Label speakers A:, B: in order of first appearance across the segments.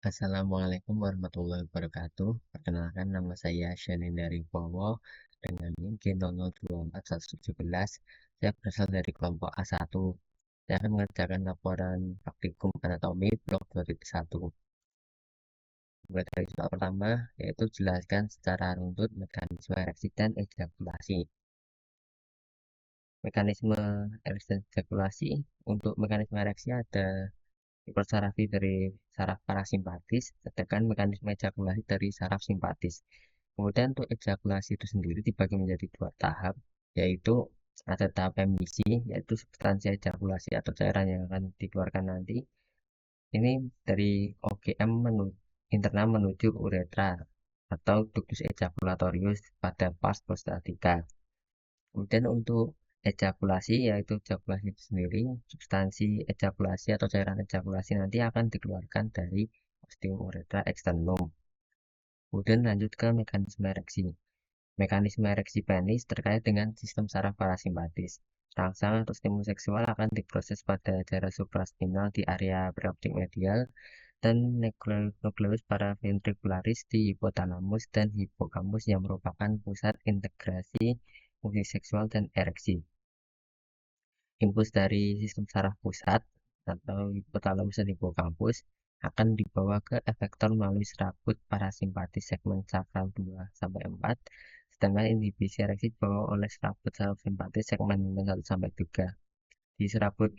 A: Assalamualaikum warahmatullahi wabarakatuh. Perkenalkan, nama saya Shani dari Powo dengan NIM G002411. Saya berasal dari kelompok A1. Saya akan mengerjakan laporan praktikum anatomi blok 2.1. Mulai dari soal pertama, yaitu jelaskan secara runtut mekanisme ereksi dan ejakulasi. Mekanisme ereksi dan ejakulasi, untuk mekanisme ereksi ada hipersarafi dari saraf parasimpatis, sedangkan mekanisme ejakulasi dari saraf simpatis. Kemudian untuk ejakulasi itu sendiri dibagi menjadi dua tahap, yaitu ada tahap emisi, yaitu substansi ejakulasi atau cairan yang akan dikeluarkan nanti. Ini dari OGM internal menuju uretra atau ductus ejaculatorius pada pars prostatica. Kemudian untuk ejakulasi, yaitu ejakulasi itu sendiri, substansi ejakulasi atau cairan ejakulasi nanti akan dikeluarkan dari ostium uretra externum. Kemudian lanjut ke mekanisme ereksi. Mekanisme ereksi penis terkait dengan sistem saraf parasimpatis. Rangsang atau stimulus seksual akan diproses pada daerah supraspinal di area perioptik medial dan nucleus paraventricularis di hipotalamus dan hipokampus yang merupakan pusat integrasi fungsi seksual dan ereksi. Impuls dari sistem saraf pusat atau hipotalamus dan hipokampus akan dibawa ke efektor melalui serabut parasimpatis segmen sakral 2 sampai 4, sedangkan inhibisi ereksi dibawa oleh serabut saraf simpatis segmen 1 sampai 3. Di serabut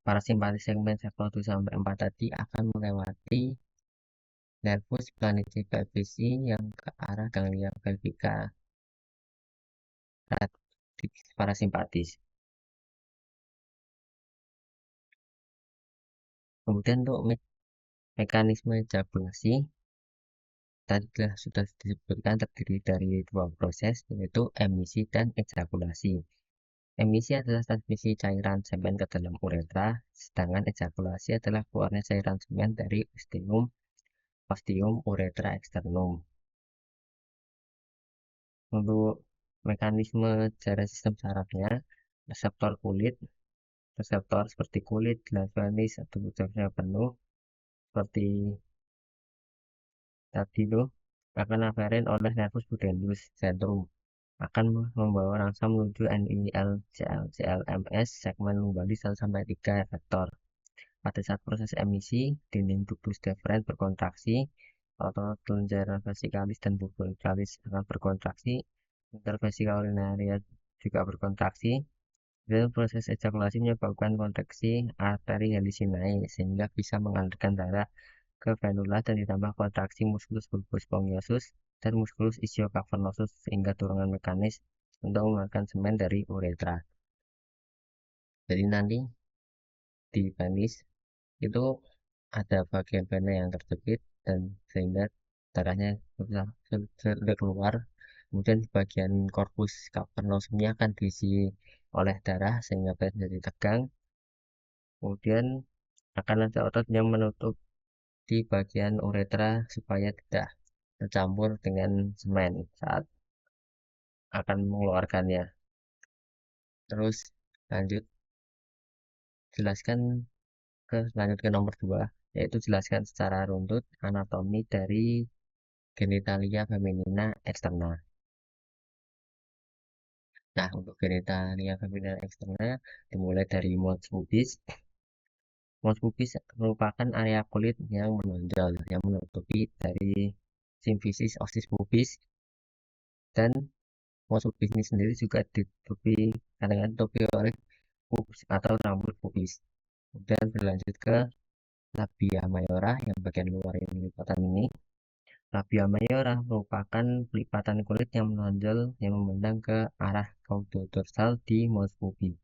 A: parasimpatis segmen sakral 2 sampai 4 tadi akan melewati nervus planici pelvici yang ke arah ganglia pelvica parasimpatis. Kemudian untuk mekanisme ejakulasi tadi sudah disebutkan terdiri dari dua proses, yaitu emisi dan ejakulasi. Emisi adalah transmisi cairan semen ke dalam uretra, sedangkan ejakulasi adalah keluarnya cairan semen dari ostium uretra externum. Untuk mekanisme jarak sistem sarafnya, reseptor kulit, reseptor seperti kulit, gelas manis, atau reseptornya penuh, seperti tadi tuh, akan aferen oleh nervus pudendus centrum, akan membawa rangsang menuju NIL-CL-CLMS segmen lumbalis 1 sampai 3 efektor. Pada saat proses emisi, dinding ductus deferens berkontraksi, otot lenjeran vesikalis dan pubicularis akan berkontraksi, intervesica urinaria juga berkontraksi. Dan proses ejakulasi menyebabkan kontraksi arteri helicinae sehingga bisa mengalirkan darah ke venula dan ditambah kontraksi musculus bulbus spongiosum dan musculus ischiocavernosus sehingga dorongan mekanis untuk mengeluarkan semen dari uretra. Jadi nanti di penis itu ada bagian vena yang terjepit dan sehingga darahnya sudah keluar. Kemudian bagian korpus cavernosumnya akan diisi oleh darah sehingga penis menjadi tegang. Kemudian akan ada otot yang menutup di bagian uretra supaya tidak tercampur dengan semen saat akan mengeluarkannya. Terus lanjut lanjut ke nomor 2, yaitu jelaskan secara runtut anatomi dari genitalia feminina eksterna. Nah, untuk genitalia feminina eksterna dimulai dari mons pubis. Mons pubis merupakan area kulit yang menonjol yang menutupi dari simfisis ossis pubis, dan mons pubis ini sendiri juga ditutupi kadang-kadang ditutupi oleh pubis atau rambut pubis. Kemudian berlanjut ke labia mayora yang bagian luar ini lipatan ini. Labia mayora merupakan pelipatan kulit yang menonjol yang memandang ke arah caudodorsal di mons pubis.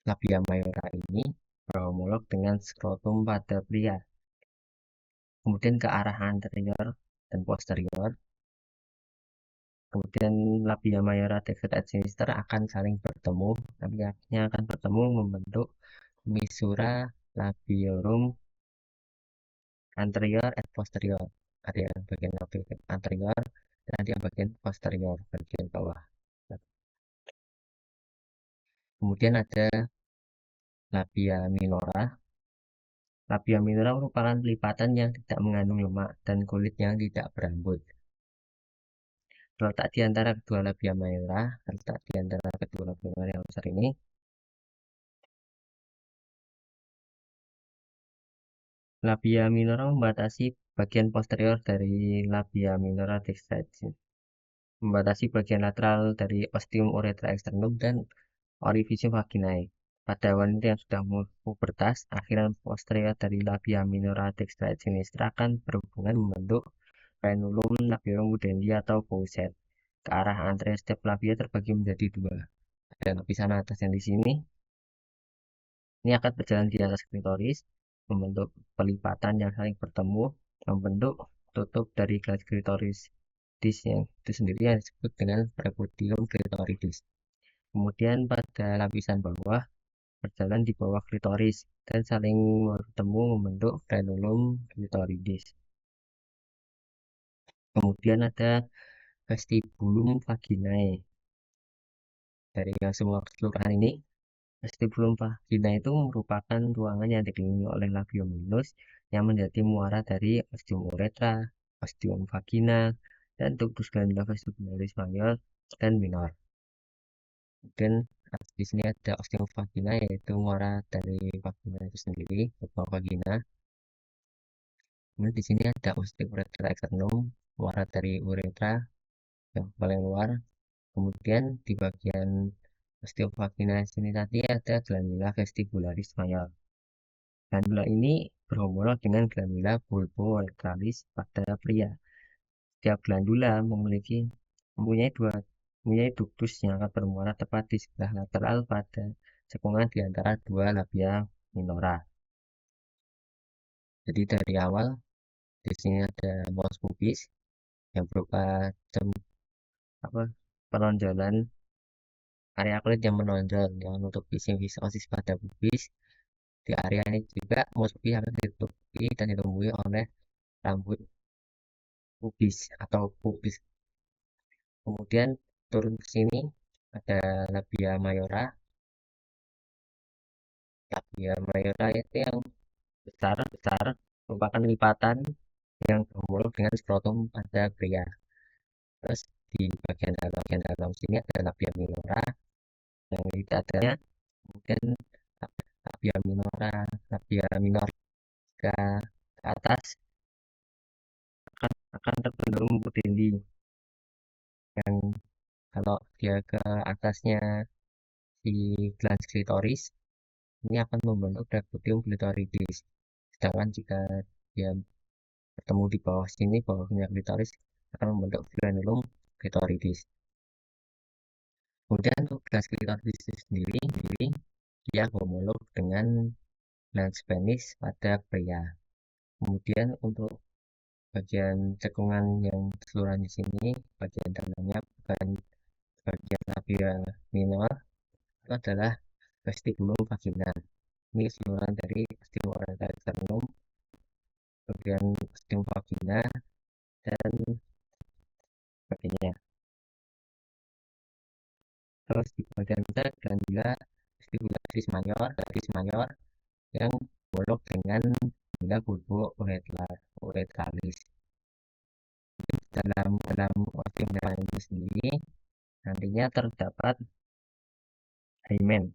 A: Labia mayora ini berhomolog dengan skrotum pada pria. Kemudian ke arah anterior dan posterior. Kemudian labia mayora dexter et sinister akan saling bertemu, tapi akhirnya akan bertemu membentuk misura labiorum anterior et posterior. Ada yang bagian anterior dan ada yang bagian posterior, bagian bawah. Kemudian ada labia minora. Labia minora merupakan lipatan yang tidak mengandung lemak dan kulit yang tidak berambut. Terletak di antara kedua labia minora, terletak di antara kedua labia minora yang besar ini, labia minora membatasi bagian posterior dari labia minora dextrae, membatasi bagian lateral dari ostium uretra externum dan orifisium vaginae. Pada wanita yang sudah pubertas, akhiran posterior dari labia minora dextrae sinistra akan berhubungan membentuk frenulum labiorum pudendi atau pouset. Ke arah anterior setiap labia terbagi menjadi dua. Ada lapisan atas yang di sini. Ini akan berjalan di atas klitoris, membentuk pelipatan yang saling bertemu, membentuk tutup dari garis klitoris yang itu sendiri yang disebut dengan prepudium clitoridis. Kemudian pada lapisan bawah berjalan di bawah klitoris dan saling bertemu membentuk frenulum clitoridis. Kemudian ada vestibulum vaginae. Dari yang semua keseluruhan ini, vestibulum vagina itu merupakan ruangan yang dikelilingi oleh labium minus yang menjadi muara dari ostium uretra, ostium vagina, dan ductus glandula vestibularis major dan minor. Kemudian di sini ada ostium vagina yaitu muara dari vagina itu sendiri, lubang vagina. Kemudian di sini ada ostium uretra externum, muara dari uretra yang paling luar. Kemudian di bagian ostium vagina sini tadi ada glandula vestibularis major. Glandula ini berhomolog dengan glandula bulborectalis pada pria. Setiap glandula mempunyai ductus yang akan bermuara tepat di sebelah lateral pada cekungan di antara dua labia minora. Jadi dari awal di sini ada mos pubis yang berupa penonjolan area kulit yang menonjol yang menutupi simbiosis pada pubis. Di area ini juga mos pubis akan ditutupi dan ditumbuhi oleh rambut pubis atau pubis. Kemudian turun ke sini ada labia mayora. Labia mayora itu yang besar-besar merupakan lipatan yang berhubungan dengan skrotum pada pria. Terus di bagian dalam sini ada labia minora yang tidak adanya. Kemudian labia minora, labia minor ke atas akan tercenderung tinggi yang kalau dia ke atasnya si glans klitoris ini akan membentuk prepudium clitoridis. Sedangkan jika dia bertemu di bawah sini, bawahnya klitoris akan membentuk frenulum clitoridis. Kemudian untuk glans klitoridis sendiri, dia homolog dengan glans penis pada pria. Kemudian untuk bagian cekungan yang keseluruhan di sini, bagian dalamnya bukan bagian labia minor, itu adalah vestibulum vagina. Ini keseluruhan dari ostium uretra externum, bagian ostium vagina, dan sebagainya. Terus di bagian atas glandula vestibularis major yang bolok dengan glandula bulbo uretralis. Dalam ostium itu sendiri nantinya terdapat hymen.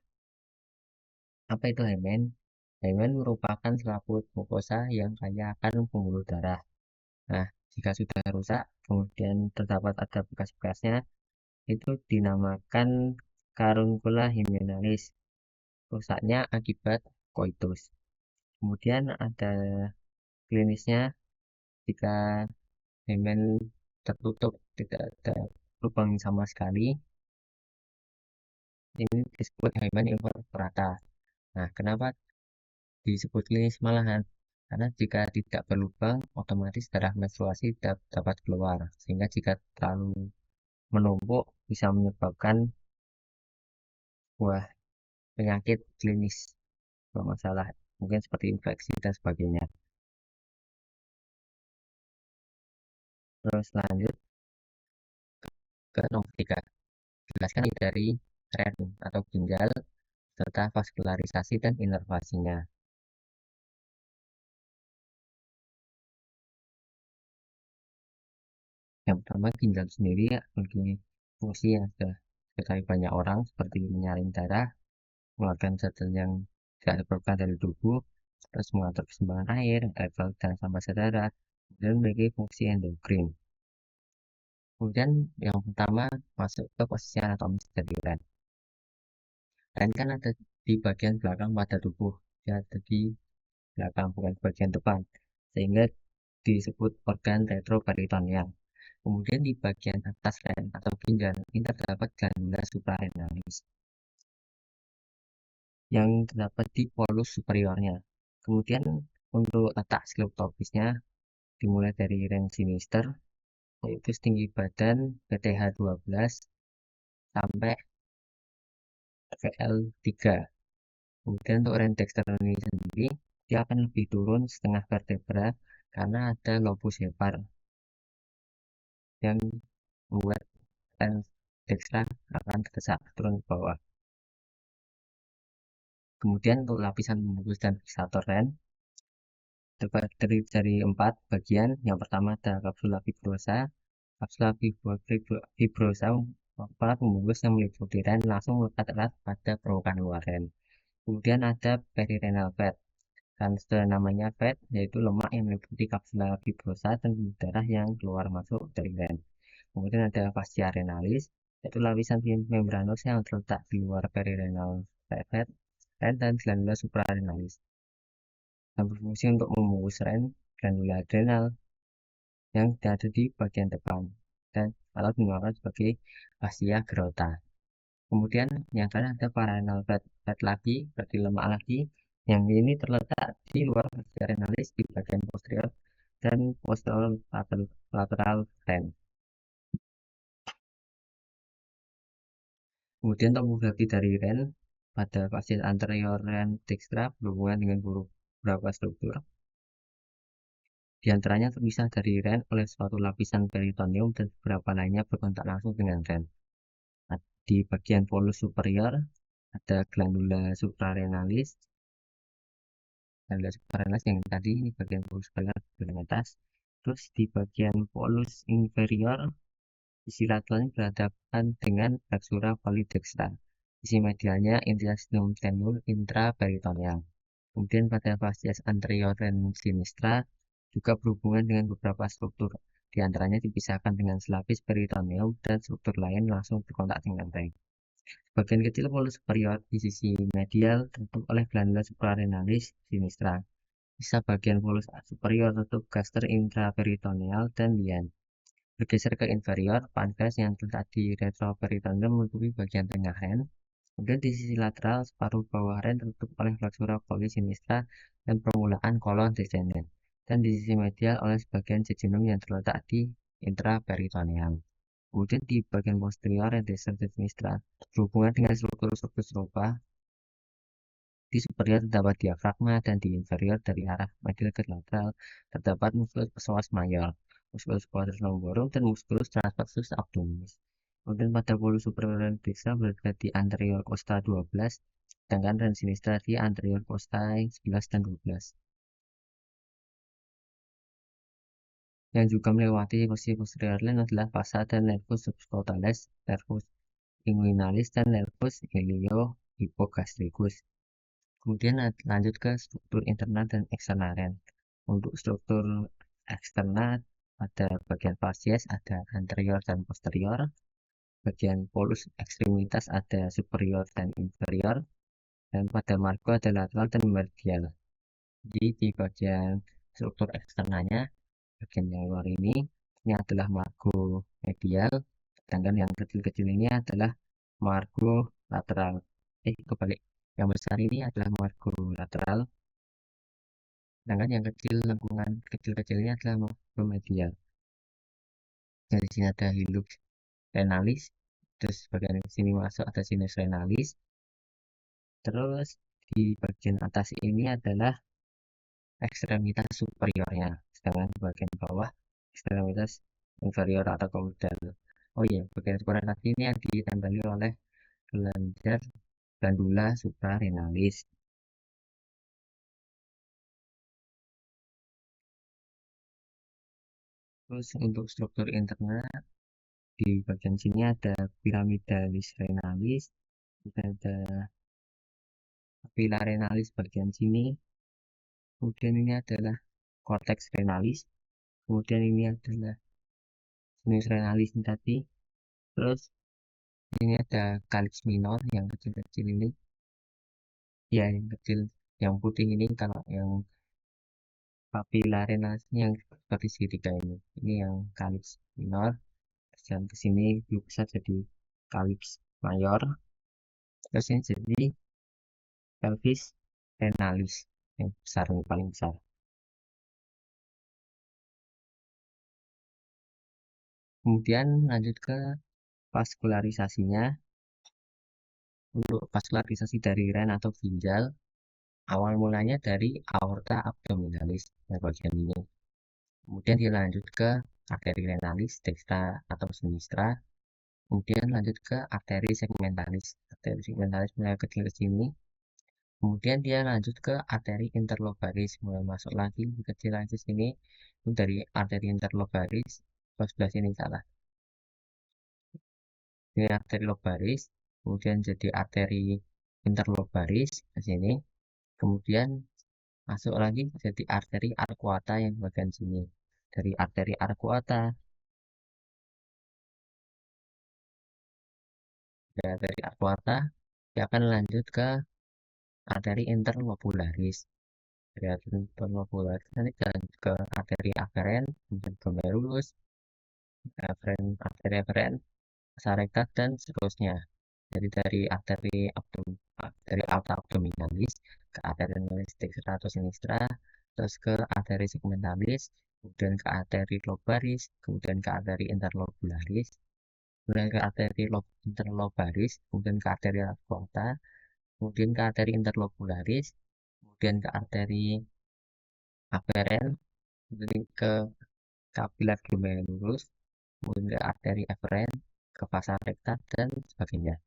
A: Apa itu hymen? Hymen merupakan selaput mukosa yang kaya akan pembuluh darah. Nah, jika sudah rusak, kemudian terdapat ada bekas-bekasnya, itu dinamakan karunkula hymenalis. Rusaknya akibat koitus. Kemudian ada klinisnya jika hymen tertutup, tidak ada lubang sama sekali. Ini disebut hymen invertebrata. Nah, kenapa disebut klinis malahan? Karena jika tidak berlubang, otomatis darah menstruasi dapat keluar. Sehingga jika terlalu menumpuk, bisa menyebabkan buah penyakit klinis bermasalah. Mungkin seperti infeksi dan sebagainya. Terus lanjut ke nomor 3. Jelaskan dari tren atau ginjal serta vaskularisasi dan inervasinya. Yang pertama, ginjal sendiri ya, memiliki fungsi yang sudah diketahui banyak orang seperti menyaring darah, mengeluarkan zat yang tidak diperlukan dari tubuh, terus mengatur keseimbangan air, level dan sampah darah, dan memiliki fungsi endokrin. Kemudian yang pertama masuk ke posisi anatomis dari ren. Ren kan ada di bagian belakang pada tubuh, dia ada di belakang bukan bagian depan, sehingga disebut organ retroperitoneal. Kemudian di bagian atas ren atau ginjal ini terdapat glandula suprarenalis yang terdapat di polus superiornya. Kemudian untuk letak sklerotopisnya dimulai dari ren sinister, yaitu setinggi badan PTH 12 sampai VL3. Kemudian untuk ren dexter ini sendiri, dia akan lebih turun setengah vertebra karena ada lobus hepar yang membuat ren dexter akan terdesak turun ke bawah. Kemudian untuk lapisan pembungkus dan fiksator ren terdiri dari 4 bagian. Yang pertama ada kapsula fibrosa. Kapsula fibrosa merupakan pembungkus yang meliputi ren langsung melekat erat pada permukaan luar ren. Kemudian ada perirenal fat. Dan setelah namanya fat, yaitu lemak yang meliputi kapsula fibrosa dan darah yang keluar masuk dari ren. Kemudian ada fascia renalis, yaitu lapisan membranosa yang terletak di luar perirenal fat, ren dan glandula suprarenalis. Dan berfungsi untuk membungkus ren, glandula adrenal yang ada di bagian depan dan atau dinamakan sebagai fascia aorta. Kemudian yang terakhir ada pararenal fat lagi, berarti lemak lagi, yang ini terletak di luar fascia renalis di bagian posterior dan posterior lateral ren. Kemudian topografi dari ren pada fascia anterior ren dextra berhubungan dengan beberapa struktur. Di antaranya terpisah dari ren oleh suatu lapisan peritoneum dan beberapa lainnya berkontak langsung dengan ren. Di bagian polus superior ada glandula suprarenalis. Glandula suprarenalis yang tadi ini bagian polus superior bagian atas. Terus di bagian polus inferior sisi lateralnya berhadapan dengan plexura polydextra. Sisi medialnya intestinum tenur intraperitoneal. Kemudian pada fascia anterior ren sinistra juga berhubungan dengan beberapa struktur. Di antaranya dipisahkan dengan selapis peritoneum dan struktur lain langsung berkontak dengan ren. Bagian kecil polus superior di sisi medial tertutup oleh glandula suprarenalis sinistra. Sisa bagian polus superior tertutup gaster intraperitoneal dan lian. Bergeser ke inferior, pankreas yang terletak di retroperitoneum menutupi bagian tengah ren. Kemudian di sisi lateral, separuh bawah ren tertutup oleh flexura pollis sinistra dan permulaan kolon descendens. Dan di sisi medial oleh sebagian jejunum yang terletak di intraperitoneal. Kemudian di bagian posterior ren sinistra berhubungan dengan struktur-struktur serupa. Di superior terdapat diafragma dan di inferior dari arah medial ke lateral terdapat musculus psoas major, musculus quadratus lumborum, dan musculus transversus abdominis. Kemudian pada polus superior dextra berada di anterior costa 12, sedangkan ren sinistra di anterior costa 11 dan 12. Yang juga melewati posisi posterior lain adalah pasa dan nervus subscutalis, nervus inguinalis, dan nervus iliohypogastricus. Kemudian lanjut ke struktur internal dan eksternal ren. Untuk struktur eksternal pada bagian facies ada anterior dan posterior, bagian polus ekstremitas ada superior dan inferior, dan pada margo ada lateral dan medial. Jadi di bagian struktur eksternalnya, bagian yang luar ini adalah margo medial, sedangkan yang kecil-kecil ini adalah margo lateral. Kebalik. Yang besar ini adalah margo lateral, sedangkan yang kecil lengkungan kecil-kecilnya adalah margo medial. Dari sini ada hilux renalis, terus bagian sini masuk ada sinus renalis. Terus di bagian atas ini adalah ekstremitas superiornya, sedangkan di bagian bawah ekstremitas inferior atau caudal. Oh iya, bagian superior tadi ini yang ditempeli oleh glandula suprarenalis. Terus untuk struktur internal di bagian sini ada piramidalis renalis, ada papilla renalis bagian sini, kemudian ini adalah cortex renalis, kemudian ini adalah sinus renalis ini tadi, terus ini ada calyx minor yang kecil-kecil ini, ya yang kecil, yang putih ini kalau yang papilla renalisnya yang seperti segitiga ini yang calyx minor, dan ke sini bisa jadi calyx mayor, terus ini jadi pelvis renalis yang besar, yang paling besar. Kemudian lanjut ke vaskularisasinya. Untuk vaskularisasi dari ren atau ginjal, awal mulanya dari aorta abdominalis yang bagian ini. Kemudian dilanjut ke arteri renalis dextra atau sinistra. Kemudian lanjut ke arteri segmentalis. Arteri segmentalis mulai kecil ke sini. Kemudian dia lanjut ke arteri interlobaris, mulai masuk lagi lebih kecil lagi sini. Dari arteri interlobaris ke sebelah sini salah. Ini arteri lobaris, kemudian jadi arteri interlobaris ke sini. Kemudian masuk lagi jadi arteri arcuata yang bagian sini. Dari arteri arcuata, ya dari arcuata dia akan lanjut ke arteri interlobularis. Dari arteri interlobularis nanti jalan ke arteri aferen, kemudian glomerulus, arteri aferen, vasa recta dan seterusnya. Jadi dari dari aorta abdominalis ke arteri renalis dextra atau sinistra, terus ke arteri segmentalis, kemudian ke arteri lobaris, kemudian ke arteri interlobularis, kemudian ke arteri interlobaris, kemudian ke arteri arcuata, kemudian ke arteri interlobularis, kemudian ke arteri aferen, kemudian ke kapiler glomerulus, kemudian ke arteri eferen, ke vasa recta dan sebagainya.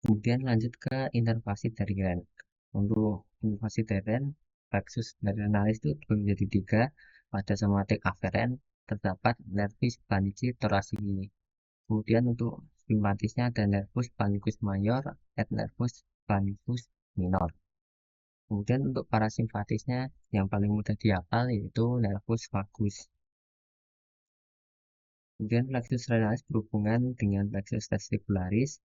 A: Kemudian lanjut ke inervasi dari ren. Untuk inervasi dari ren, plexus dari renalis itu menjadi tiga. Pada somatik aferen terdapat nervus planici thoracici. Kemudian untuk simpatisnya ada nervus planicus mayor dan nervus planicus minor. Kemudian untuk parasimpatisnya yang paling mudah dihafal yaitu nervus vagus. Kemudian plexus renalis berhubungan dengan plexus testicularis.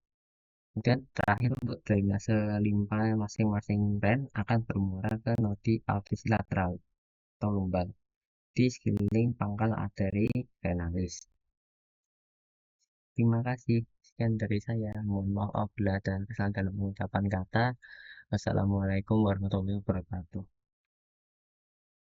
A: Kemudian terakhir untuk drainase limpa masing-masing ren akan bermuara ke nodi alveolis lateral atau lumbal di sekeliling pangkal arteri renalis. Terima kasih. Sekian dari saya. Mohon maaf apabila ada kesalahan dalam pengucapan kata. Wassalamualaikum warahmatullahi wabarakatuh.